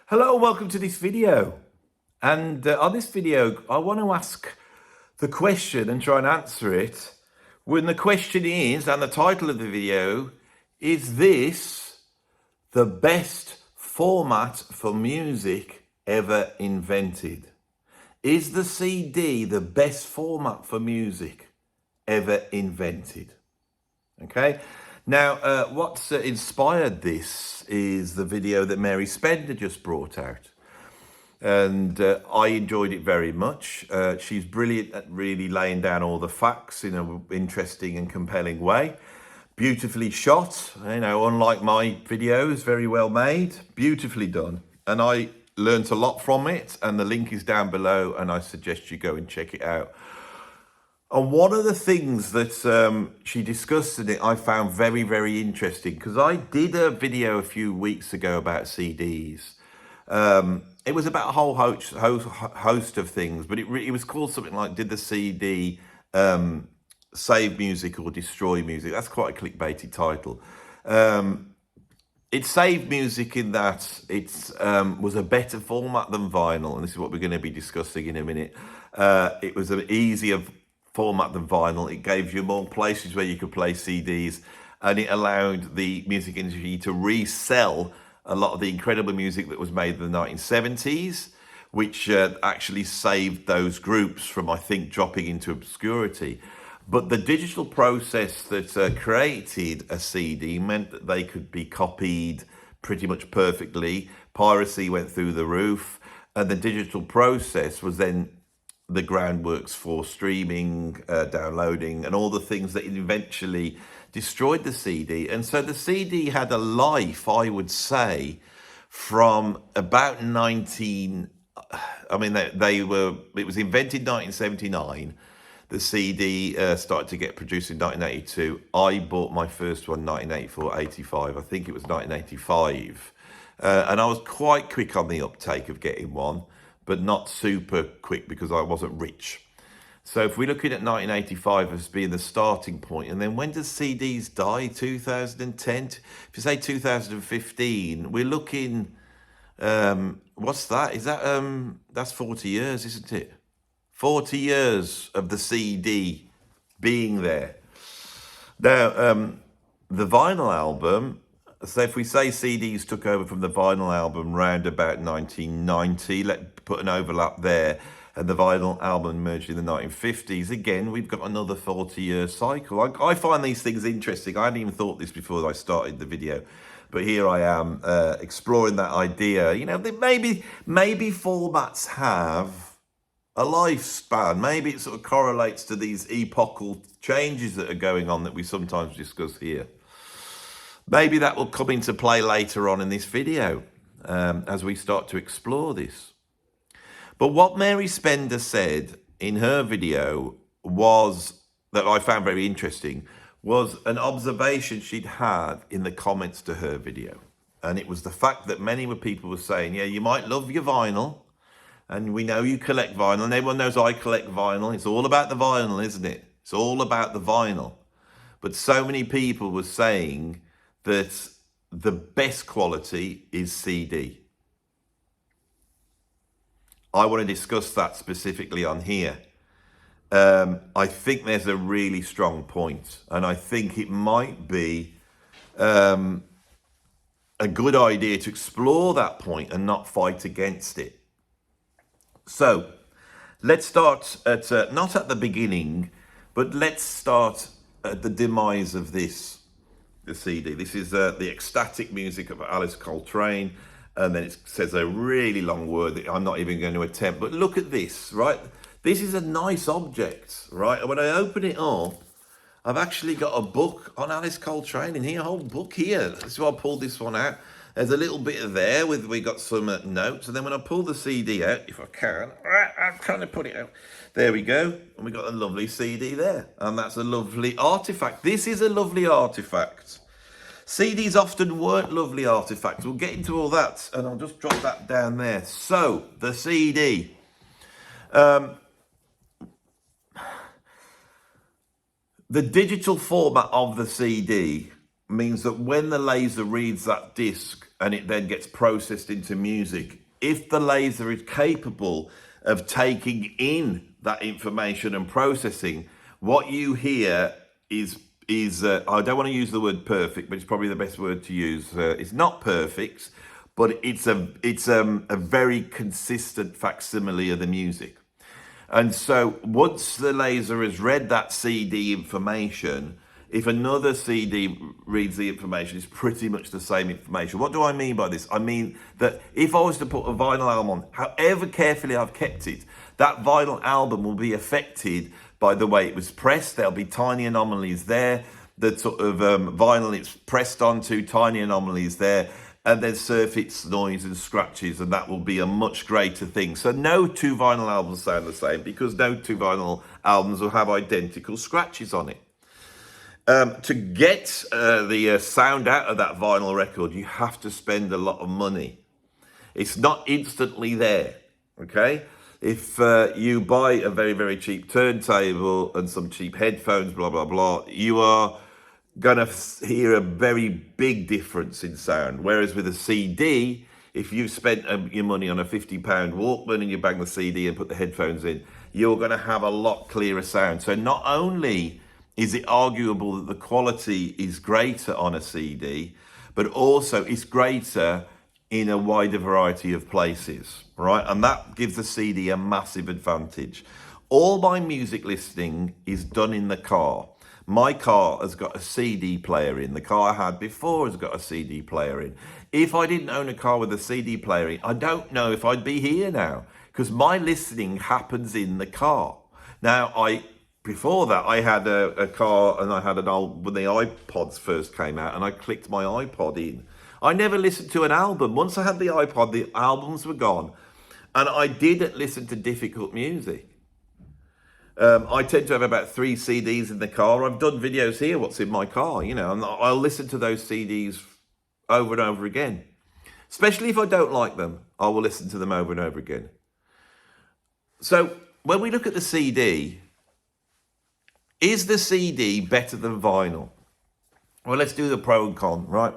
Hello and welcome to this video. And on this video, I want to ask the question and try and answer it. When the question is, and the title of the video, is this the best format for music ever invented? Is the CD the best format for music ever invented? Okay. Now, what's inspired this is the video that MarySpender just brought out. And I enjoyed it very much. She's brilliant at really laying down all the facts in an interesting and compelling way. Beautifully shot, unlike my videos, very well made, beautifully done. And I learnt a lot from it, and the link is down below, and I suggest you go and check it out. And one of the things that she discussed in it, I found very, very interesting, because I did a video a few weeks ago about CDs. It was about a whole host of things, but it was called something like, did the CD save music or destroy music? That's quite a clickbaity title. It saved music in that it was a better format than vinyl, and this is what we're going to be discussing in a minute. It was an easier format than vinyl. It gave you more places where you could play CDs, and it allowed the music industry to resell a lot of the incredible music that was made in the 1970s, which actually saved those groups from, I think, dropping into obscurity. But the digital process that created a CD meant that they could be copied pretty much perfectly. Piracy went through the roof, and the digital process was then the groundworks for streaming, downloading, and all the things that eventually destroyed the CD. And so the CD had a life, I would say, from about it was invented in 1979. The CD started to get produced in 1982. I bought my first one in 1984, 85. I think it was 1985. And I was quite quick on the uptake of getting one, but not super quick because I wasn't rich. So if we're looking at 1985 as being the starting point, and then when does CDs die? 2010? If you say 2015, we're looking, what's that? Is that, that's 40 years, isn't it? 40 years of the CD being there. Now, the vinyl album, so if we say CDs took over from the vinyl album round about 1990, let's put an overlap there, and the vinyl album emerged in the 1950s, again, we've got another 40-year cycle. I find these things interesting. I hadn't even thought this before I started the video, but here I am exploring that idea. That maybe formats have a lifespan. Maybe it sort of correlates to these epochal changes that are going on that we sometimes discuss here. Maybe that will come into play later on in this video as we start to explore this. But what MarySpender said in her video was, that I found very interesting, was an observation she'd had in the comments to her video. And it was the fact that many people were saying, yeah, you might love your vinyl, and we know you collect vinyl, and everyone knows I collect vinyl. It's all about the vinyl, isn't it? It's all about the vinyl. But so many people were saying that the best quality is CD. I want to discuss that specifically on here. I think there's a really strong point, and I think it might be a good idea to explore that point and not fight against it. So let's start at, not at the beginning, but let's start at the demise of the CD. This is the ecstatic music of Alice Coltrane, and then it says a really long word that I'm not even going to attempt. But look at this, right? This is a nice object, right? And when I open it up, I've actually got a book on Alice Coltrane in here, a whole book here. This is why I pulled this one out. There's a little bit there with, we got some notes. And then when I pull the CD out, if I can, I'm trying to put it out. There we go. And we got a lovely CD there. And that's a lovely artifact. This is a lovely artifact. CDs often weren't lovely artifacts. We'll get into all that, and I'll just drop that down there. So, the CD. The digital format of the CD means that when the laser reads that disc, and it then gets processed into music. If the laser is capable of taking in that information and processing, what you hear is I don't want to use the word perfect, but it's probably the best word to use. It's not perfect, but it's a very consistent facsimile of the music. And so once the laser has read that CD information, if another CD reads the information, it's pretty much the same information. What do I mean by this? I mean that if I was to put a vinyl album on, however carefully I've kept it, that vinyl album will be affected by the way it was pressed. There'll be tiny anomalies there. The sort of vinyl it's pressed onto, tiny anomalies there. And then surface noise and scratches, and that will be a much greater thing. So no two vinyl albums sound the same, because no two vinyl albums will have identical scratches on it. To get the sound out of that vinyl record, you have to spend a lot of money. It's not instantly there, okay? If you buy a very, very cheap turntable and some cheap headphones, blah, blah, blah, you are gonna hear a very big difference in sound. Whereas with a CD, if you've spent your money on a £50 Walkman and you bang the CD and put the headphones in, you're gonna have a lot clearer sound. So not only is it arguable that the quality is greater on a CD, but also it's greater in a wider variety of places, right? And that gives the CD a massive advantage. All my music listening is done in the car. My car has got a CD player in. The car I had before has got a CD player in. If I didn't own a car with a CD player in, I don't know if I'd be here now, because my listening happens in the car. Now, before that, I had a car, and I had an old, when the iPods first came out, and I clicked my iPod in. I never listened to an album. Once I had the iPod, the albums were gone, and I didn't listen to difficult music. I tend to have about 3 CDs in the car. I've done videos here, what's in my car, you know, and I'll listen to those CDs over and over again. Especially if I don't like them, I will listen to them over and over again. So when we look at the CD, is the CD better than vinyl? Well, let's do the pro and con, right?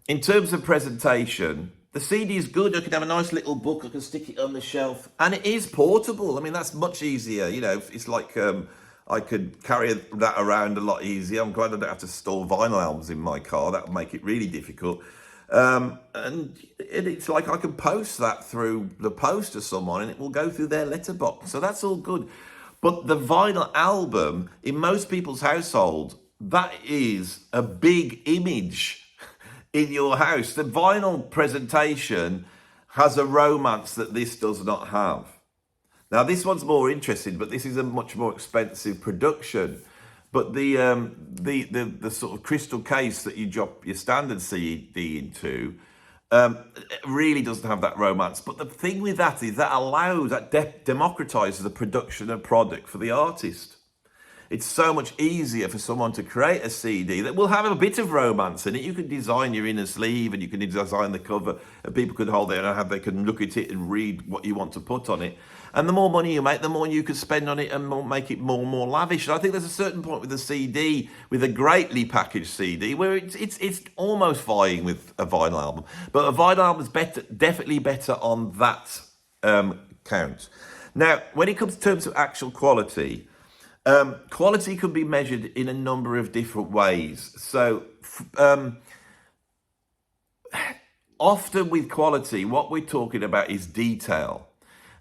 In terms of presentation, the CD is good. I can have a nice little book. I can stick it on the shelf. And it is portable. I mean, that's much easier. You know, it's like I could carry that around a lot easier. I'm glad I don't have to store vinyl albums in my car. That would make it really difficult. And it's like I can post that through the post to someone and it will go through their letterbox. So that's all good. But the vinyl album, in most people's household, that is a big image in your house. The vinyl presentation has a romance that this does not have. Now, this one's more interesting, but this is a much more expensive production. But the sort of crystal case that you drop your standard CD into really doesn't have that romance. But the thing with that is that allows, that democratizes the production of product for the artist. It's so much easier for someone to create a CD that will have a bit of romance in it. You can design your inner sleeve and you can design the cover, and people could hold it and they can look at it and read what you want to put on it. And the more money you make, the more you can spend on it and make it more and more lavish. And I think there's a certain point with the CD, with a greatly packaged CD, where it's almost vying with a vinyl album. But a vinyl album is definitely better on that count. Now, when it comes to terms of actual quality, quality can be measured in a number of different ways. So often with quality, what we're talking about is detail.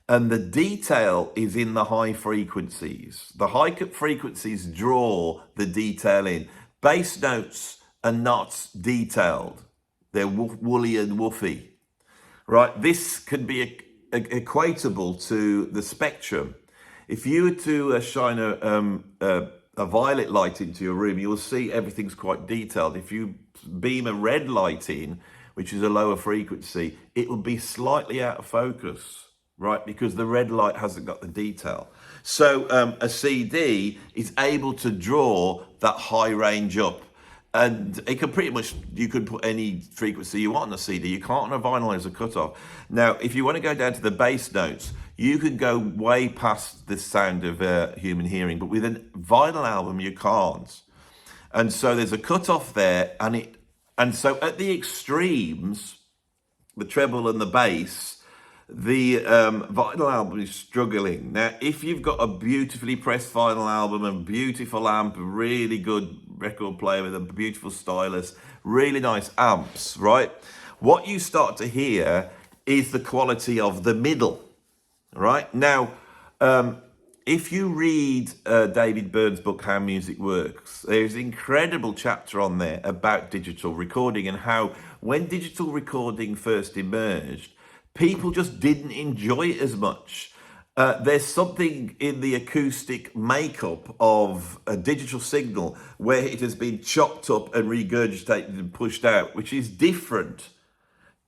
And the detail is in the high frequencies. The high frequencies draw the detail in. Bass notes are not detailed. They're woolly and woofy, right? This can be equatable to the spectrum. If you were to shine a violet light into your room, you'll see everything's quite detailed. If you beam a red light in, which is a lower frequency, it will be slightly out of focus, right? Because the red light hasn't got the detail. So a CD is able to draw that high range up. And it can pretty much, you could put any frequency you want on a CD. You can't on a vinyl as a cutoff. Now, if you want to go down to the bass notes, you can go way past the sound of human hearing, but with a vinyl album, you can't. And so there's a cutoff there, and And so at the extremes, the treble and the bass, the vinyl album is struggling. Now, if you've got a beautifully pressed vinyl album, a beautiful amp, a really good record player with a beautiful stylus, really nice amps, right? What you start to hear is the quality of the middle, right? Now, if you read David Byrne's book, How Music Works, there's an incredible chapter on there about digital recording and how when digital recording first emerged, people just didn't enjoy it as much. There's something in the acoustic makeup of a digital signal where it has been chopped up and regurgitated and pushed out, which is different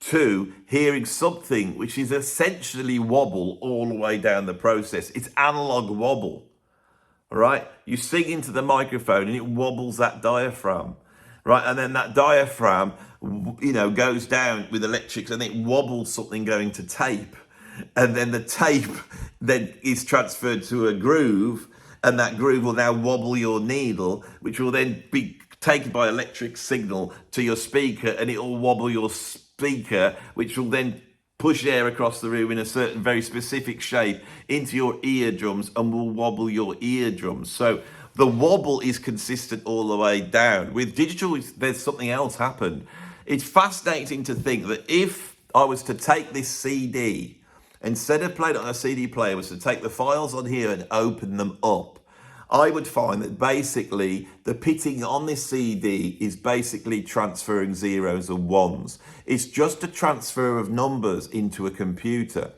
to hearing something which is essentially wobble all the way down the process. It's analog wobble, right? You sing into the microphone and it wobbles that diaphragm, right? And then that diaphragm, goes down with electrics and it wobbles something going to tape. And then the tape then is transferred to a groove, and that groove will now wobble your needle, which will then be taken by electric signal to your speaker, and it will wobble your speaker, which will then push air across the room in a certain very specific shape into your eardrums and will wobble your eardrums. So the wobble is consistent all the way down. With digital, there's something else happened. It's fascinating to think that if I was to take this CD, instead of playing it on a CD player, was to take the files on here and open them up, I would find that basically the pitting on this CD is basically transferring zeros and ones. It's just a transfer of numbers into a computer.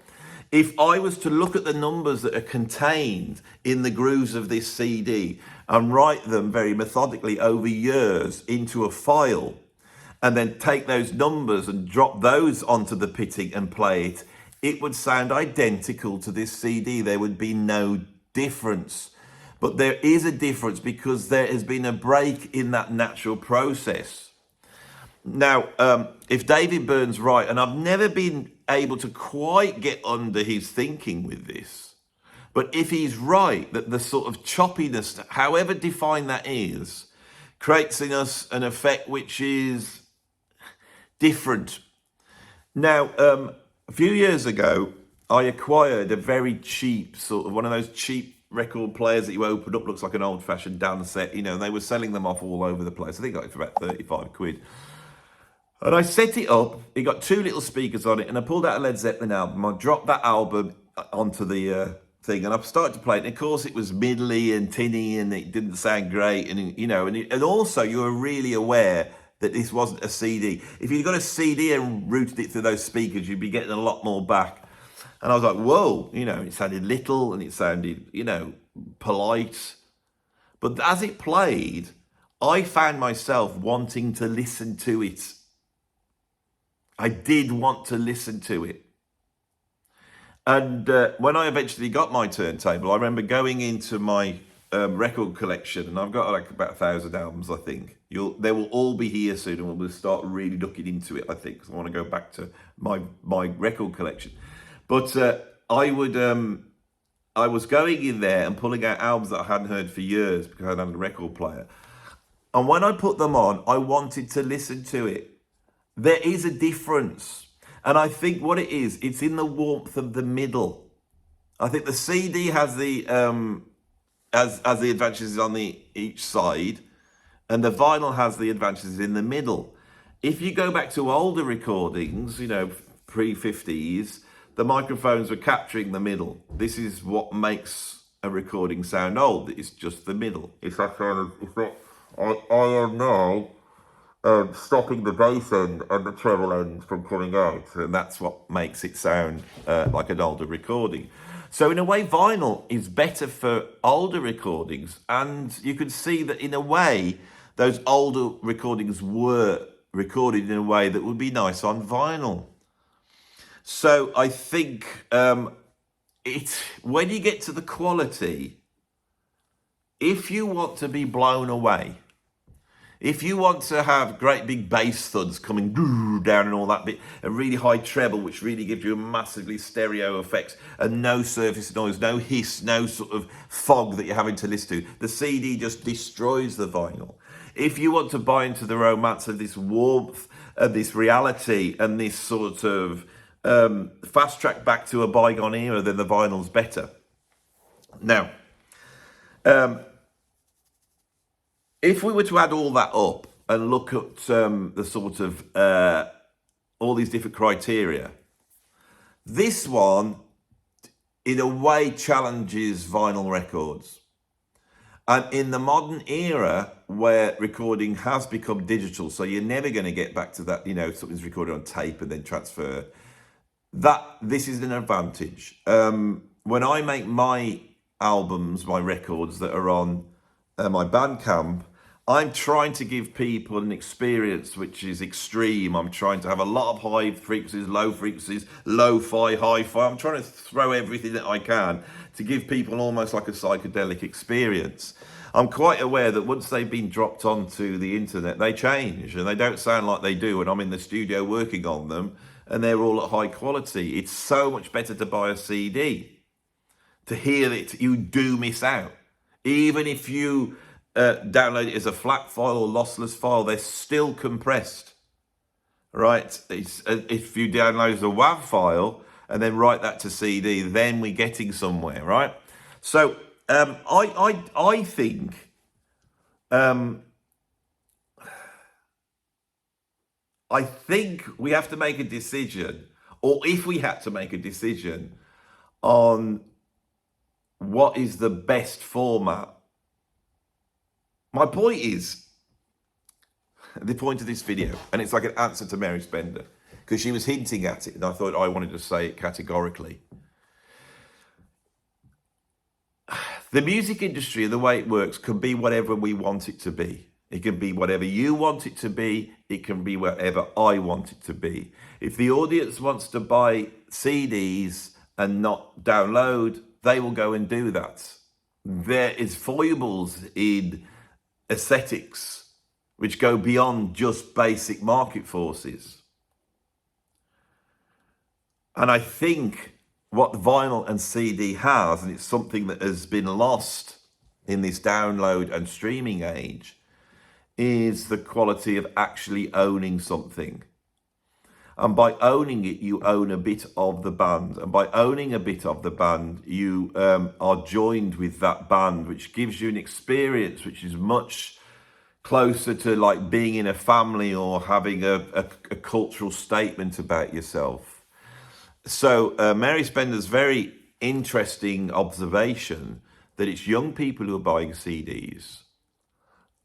If I was to look at the numbers that are contained in the grooves of this CD and write them very methodically over years into a file, and then take those numbers and drop those onto the pitting and play it, it would sound identical to this CD. There would be no difference. But there is a difference because there has been a break in that natural process. Now, if David Byrne's right, and I've never been able to quite get under his thinking with this, but if he's right, that the sort of choppiness, however defined that is, creates in us an effect which is different. Now, a few years ago, I acquired a very cheap, sort of one of those cheap record players that you open up, looks like an old-fashioned dance set, and they were selling them off all over the place. I think I got it for about 35 quid. And I set it up, it got two little speakers on it, and I pulled out a Led Zeppelin album. I dropped that album onto the thing, and I started to play it. And of course, it was middly and tinny, and it didn't sound great. And also, you were really aware that this wasn't a CD. If you'd got a CD and routed it through those speakers, you'd be getting a lot more back. And I was like, whoa, it sounded little and it sounded, polite. But as it played, I found myself wanting to listen to it. I did want to listen to it. And when I eventually got my turntable, I remember going into my record collection, and I've got like about 1,000 albums, I think. They will all be here soon, and we'll start really looking into it, I think, because I want to go back to my record collection. But I was going in there and pulling out albums that I hadn't heard for years because I hadn't had a record player. And when I put them on, I wanted to listen to it. There is a difference. And I think what it is, it's in the warmth of the middle. I think the CD has the the advantages on each side, and the vinyl has the advantages in the middle. If you go back to older recordings, pre-50s, the microphones were capturing the middle. This is what makes a recording sound old. It's just the middle. It's that kind of, I am now stopping the bass end and the treble end from coming out. And that's what makes it sound like an older recording. So in a way, vinyl is better for older recordings. And you can see that in a way, those older recordings were recorded in a way that would be nice on vinyl. So I think when you get to the quality, if you want to be blown away, if you want to have great big bass thuds coming down and all that bit, a really high treble, which really gives you a massively stereo effects, and no surface noise, no hiss, no sort of fog that you're having to listen to, the CD just destroys the vinyl. If you want to buy into the romance of this warmth and this reality and this sort of fast track back to a bygone era, then the vinyl's better. Now, if we were to add all that up and look at the sort of all these different criteria, this one, in a way, challenges vinyl records. And in the modern era where recording has become digital, so you're never going to get back to that, something's recorded on tape and then transfer, this is an advantage. When I make my albums, my records that are on my Bandcamp, I'm trying to give people an experience which is extreme. I'm trying to have a lot of high frequencies, low frequencies, lo-fi, hi-fi. I'm trying to throw everything that I can to give people almost like a psychedelic experience. I'm quite aware that once they've been dropped onto the internet, they change and they don't sound like they do when I'm in the studio working on them and they're all at high quality. It's so much better to buy a CD. To hear it, you do miss out. Even if you download it as a flat file or lossless file, they're still compressed, right? If you download as a WAV file and then write that to CD, then we're getting somewhere, right? So I think we have to make a decision, or if we had to make a decision on what is the best format. My point is, the point of this video, and it's like an answer to MarySpender, because she was hinting at it, and I thought I wanted to say it categorically. The music industry and the way it works can be whatever we want it to be. It can be whatever you want it to be. It can be whatever I want it to be. If the audience wants to buy CDs and not download, they will go and do that. There is foibles in aesthetics which go beyond just basic market forces. And I think what vinyl and CD has, and it's something that has been lost in this download and streaming age, is the quality of actually owning something. And by owning it, you own a bit of the band. And by owning a bit of the band, you are joined with that band, which gives you an experience which is much closer to like being in a family or having a cultural statement about yourself. So MarySpender's very interesting observation that it's young people who are buying CDs,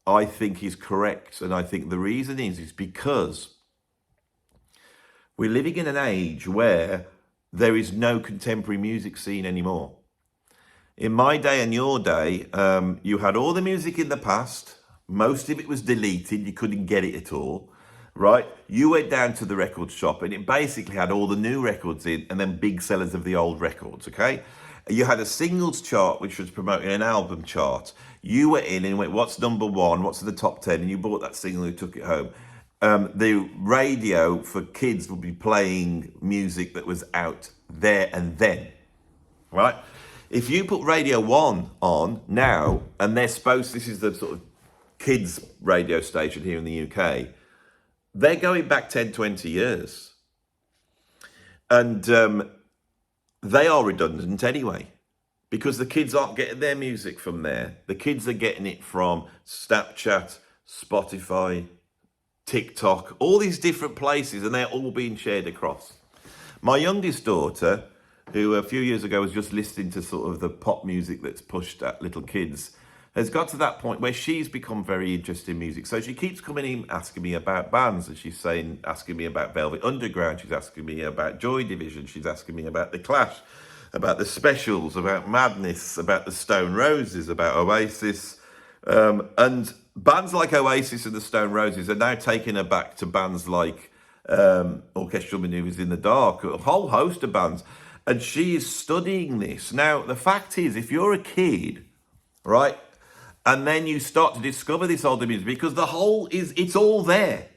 I think is correct. And I think the reason is because we're living in an age where there is no contemporary music scene anymore. In my day and your day, you had all the music in the past. Most of it was deleted. You couldn't get it at all, right? You went down to the record shop and it basically had all the new records in and then big sellers of the old records, okay? You had a singles chart, which was promoting an album chart. You were in and went, what's number one? What's the top 10? And you bought that single and took it home. The radio for kids would be playing music that was out there and then, right? If you put Radio 1 on now, and this is the sort of kids radio station here in the UK, they're going back 10, 20 years. And they are redundant anyway, because the kids aren't getting their music from there. The kids are getting it from Snapchat, Spotify, TikTok, all these different places, and they're all being shared across. My youngest daughter, who a few years ago was just listening to sort of the pop music that's pushed at little kids, has got to that point where she's become very interested in music. So she keeps coming in asking me about bands, and she's asking me about Velvet Underground, she's asking me about Joy Division, she's asking me about The Clash, about The Specials, about Madness, about the Stone Roses, about Oasis, and bands like Oasis and the Stone Roses are now taking her back to bands like Orchestral Manoeuvres in the Dark, a whole host of bands. And she is studying this. Now, the fact is, if you're a kid, right, and then you start to discover this older music, because it's all there.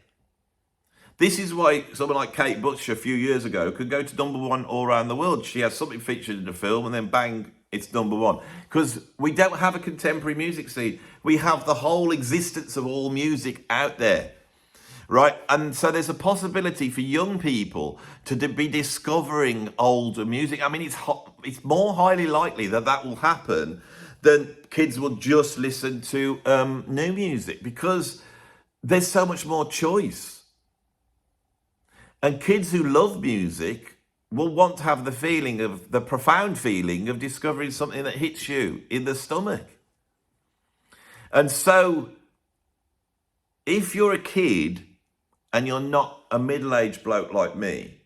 This is why someone like Kate Butcher a few years ago could go to number one all around the world. She has something featured in a film and then bang, It's number one. Because we don't have a contemporary music scene. We have the whole existence of all music out there. Right, and so there's a possibility for young people to be discovering older music. I mean, it's more highly likely that that will happen than kids will just listen to new music, because there's so much more choice. And kids who love music will want to have the profound feeling of discovering something that hits you in the stomach. And so, if you're a kid and you're not a middle-aged bloke like me,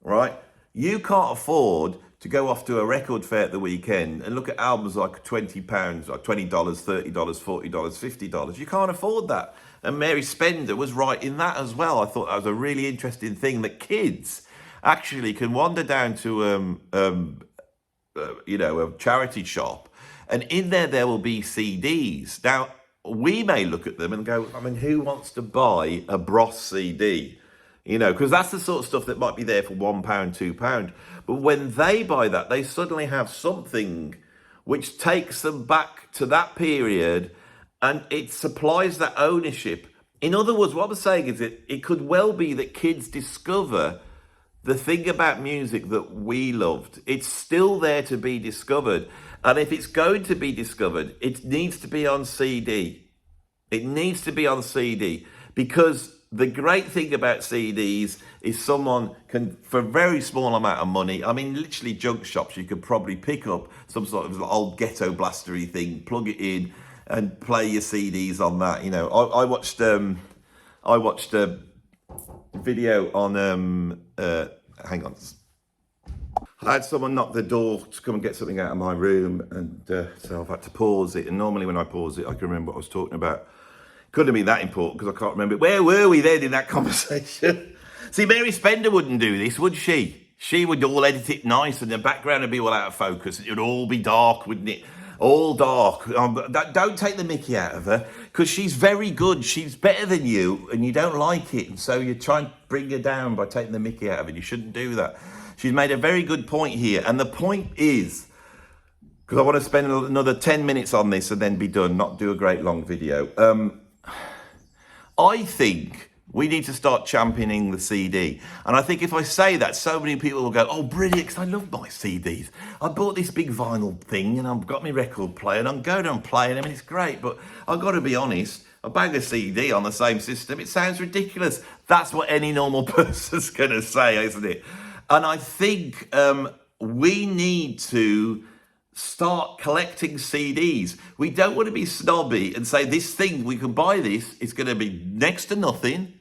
right? You can't afford to go off to a record fair at the weekend and look at albums like £20, like $20, $30, $40, $50. You can't afford that. And MarySpender was right in that as well. I thought that was a really interesting thing, that kids actually can wander down to a charity shop, and in there will be CDs. Now, we may look at them and go, I mean, who wants to buy a Bros CD? Because that's the sort of stuff that might be there for £1, £2. But when they buy that, they suddenly have something which takes them back to that period, and it supplies that ownership. In other words, what I'm saying is it could well be that kids discover the thing about music that we loved. It's still there to be discovered. And if it's going to be discovered, it needs to be on CD. It needs to be on CD, because the great thing about CDs is someone can, for a very small amount of money, I mean, literally junk shops, you could probably pick up some sort of old ghetto blastery thing, plug it in and play your CDs on that. I watched a video on, hang on. I had someone knock the door to come and get something out of my room, and so I've had to pause it. And normally when I pause it, I can remember what I was talking about. Couldn't be that important because I can't remember. Where were we then in that conversation? See, MarySpender wouldn't do this, would she? She would all edit it nice, and the background would be all out of focus. It would all be dark, wouldn't it? All dark. Don't take the mickey out of her, because she's very good. She's better than you, and you don't like it. And so you try and bring her down by taking the mickey out of her. You shouldn't do that. She's made a very good point here. And the point is, because I want to spend another 10 minutes on this and then be done, not do a great long video. I think we need to start championing the CD. And I think if I say that, so many people will go, oh, brilliant, because I love my CDs. I bought this big vinyl thing and I've got my record player and I'm going and playing them and it's great. But I've got to be honest, a bag of CD on the same system, it sounds ridiculous. That's what any normal person's going to say, isn't it? And I think we need to start collecting CDs. We don't want to be snobby and say this thing, we can buy this, it's going to be next to nothing,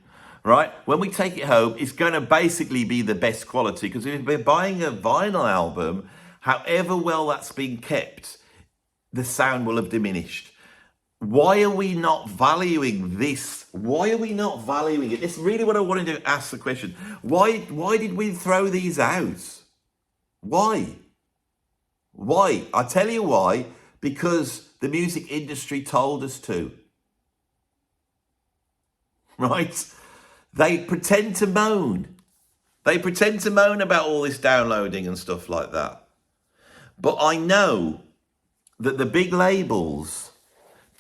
right? When we take it home, it's going to basically be the best quality, because if we're buying a vinyl album, however well that's been kept, the sound will have diminished. Why are we not valuing this? Why are we not valuing it? It's really what I wanted to ask the question. Why did we throw these out? Why? Why? I tell you why. Because the music industry told us to. Right? They pretend to moan. They pretend to moan about all this downloading and stuff like that. But I know that the big labels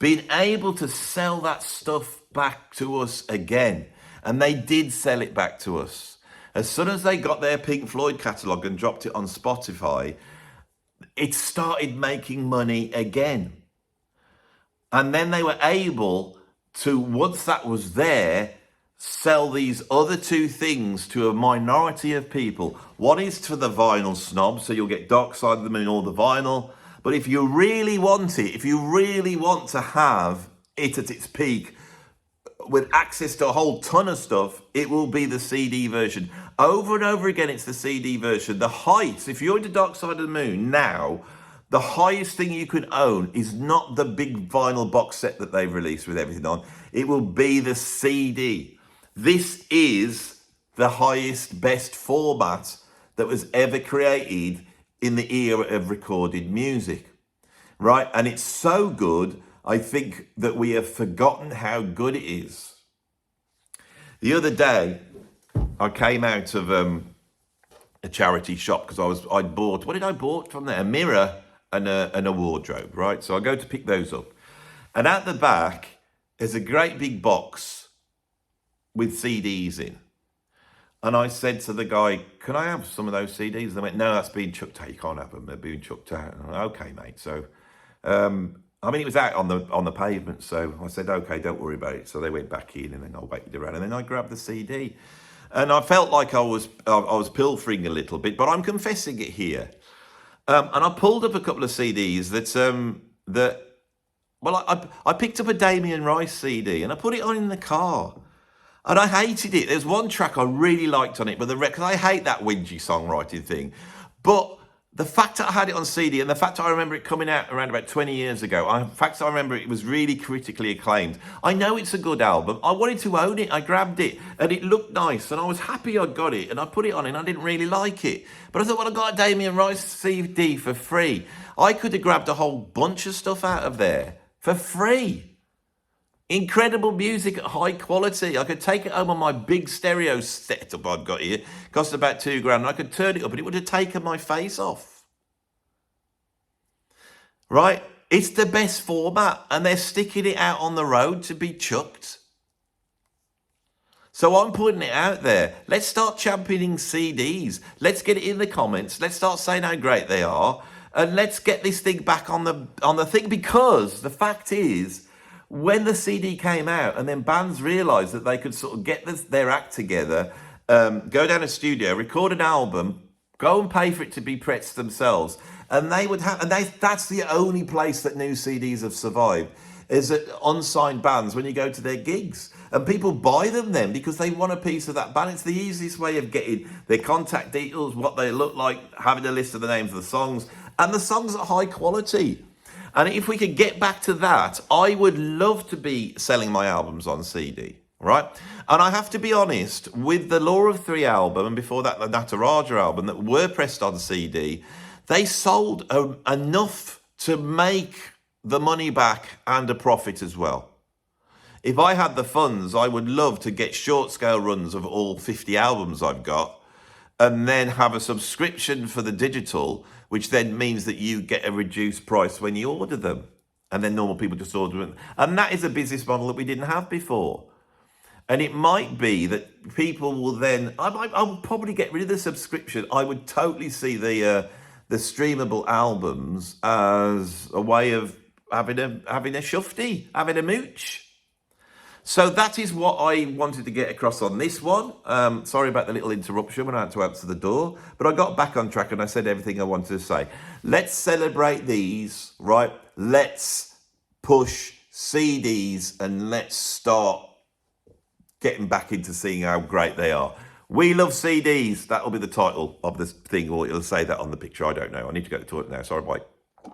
being able to sell that stuff back to us again, and they did sell it back to us. As soon as they got their Pink Floyd catalogue and dropped it on Spotify, it started making money again. And then they were able to, once that was there, sell these other two things to a minority of people. One is to the vinyl snob, so you'll get Dark Side of the Moon or the vinyl. But if you really want it, if you really want to have it at its peak with access to a whole ton of stuff, it will be the CD version. Over and over again, it's the CD version. The height, if you're into Dark Side of the Moon now, the highest thing you can own is not the big vinyl box set that they've released with everything on. It will be the CD. This is the highest, best format that was ever created in the era of recorded music, right? And it's so good, I think that we have forgotten how good it is. The other day, I came out of a charity shop because I'd bought, what did I bought from there? A mirror and a wardrobe, right? So I go to pick those up. And at the back, there's a great big box with CDs in. And I said to the guy, can I have some of those CDs? And they went, no, that's been chucked out. You can't have them. They're being chucked out. And I went, okay, mate. So, it was out on the pavement. So I said, okay, don't worry about it. So they went back in and then I waited around. And then I grabbed the CD. And I felt like I was pilfering a little bit, but I'm confessing it here. And I pulled up a couple of CDs I picked up a Damien Rice CD and I put it on in the car. And I hated it. There's one track I really liked on it, but because I hate that whingy songwriting thing. But the fact that I had it on CD and the fact that I remember it coming out around about 20 years ago, the fact that I remember it was really critically acclaimed. I know it's a good album. I wanted to own it. I grabbed it and it looked nice and I was happy I got it and I put it on and I didn't really like it. But I thought, well, I got a Damien Rice CD for free. I could have grabbed a whole bunch of stuff out of there for free. Incredible music at high quality. I could take it home on my big stereo setup I've got here. Cost about $2,000. And I could turn it up and it would have taken my face off. Right? It's the best format and they're sticking it out on the road to be chucked. So I'm putting it out there. Let's start championing CDs. Let's get it in the comments. Let's start saying how great they are. And let's get this thing back on the thing, because the fact is, when the CD came out and then bands realised that they could sort of get their act together, go down a studio, record an album, go and pay for it to be pressed themselves, and that's the only place that new CDs have survived, is at unsigned bands when you go to their gigs. And people buy them then because they want a piece of that band. It's the easiest way of getting their contact details, what they look like, having a list of the names of the songs, and the songs are high quality. And if we could get back to that, I would love to be selling my albums on CD, right? And I have to be honest, with the Law of Three album, and before that, the Nataraja album, that were pressed on CD, they sold enough to make the money back and a profit as well. If I had the funds, I would love to get short scale runs of all 50 albums I've got, and then have a subscription for the digital, which then means that you get a reduced price when you order them. And then normal people just order them. And that is a business model that we didn't have before. And it might be that people will then, I would probably get rid of the subscription. I would totally see the streamable albums as a way of having a shufti, having a mooch. So that is what I wanted to get across on this one. Sorry about the little interruption when I had to answer the door, but I got back on track and I said everything I wanted to say. Let's celebrate these, right? Let's push CDs and let's start getting back into seeing how great they are. We love CDs. That'll be the title of this thing, or it'll say that on the picture. I don't know. I need to go to the toilet now. Sorry, bye.